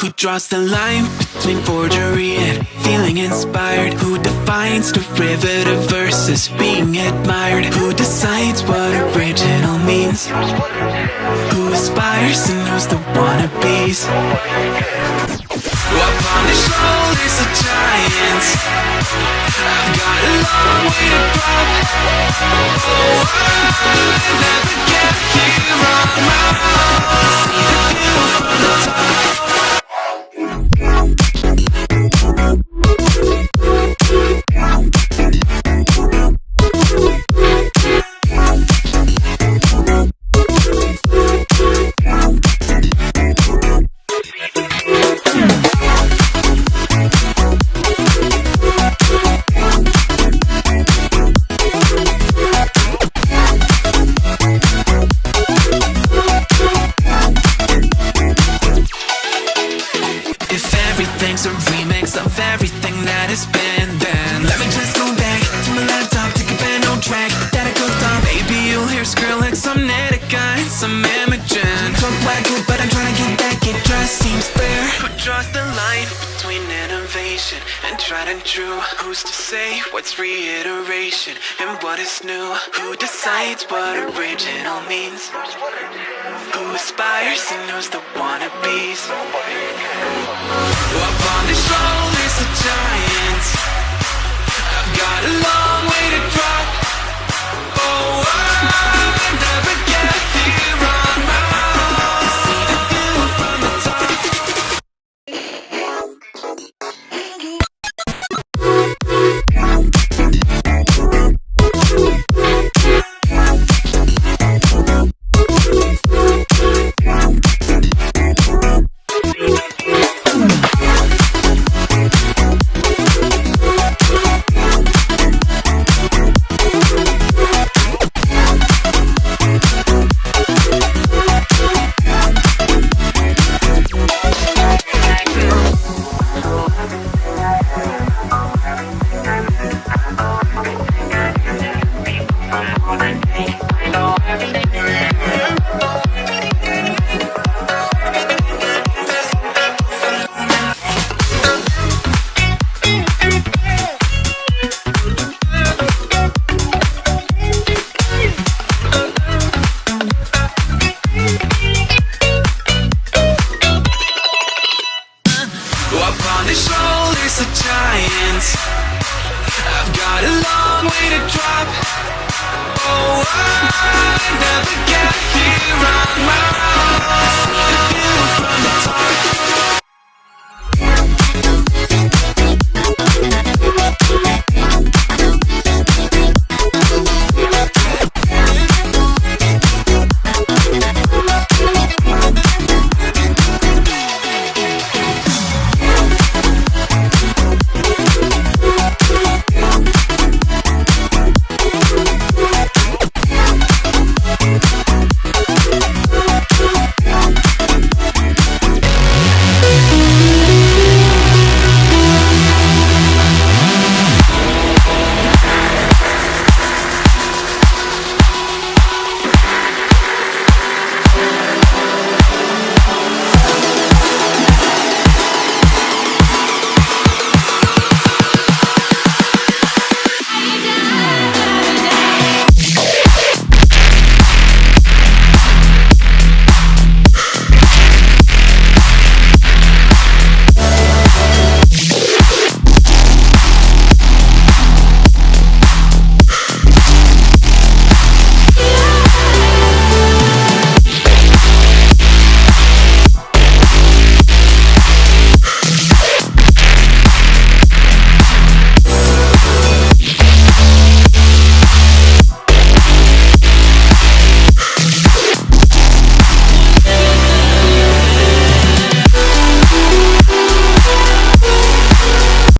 Who draws the line between forgery and feeling inspired? Who defines derivative versus being admired? Who decides what original means? Who aspires and knows the wannabes? Up on the shoulders of giants, I've got a long way to go. Oh, I'll never get here on my own. See the view from the top. Everything's a remix of everything that has been. Then let me just go back to my laptop, take a band on track that I cooked on. Maybe you'll hear Skrillex, some Netica, some Imogen. Talk wacko, but I'm trying to get back. It just seems fair. Who draws the line between innovation and tried and true? Who's to say what's reiteration and what is new? Who decides what original means? Who aspires and knows the wannabes? Up on the shoulders of giants, I've got a long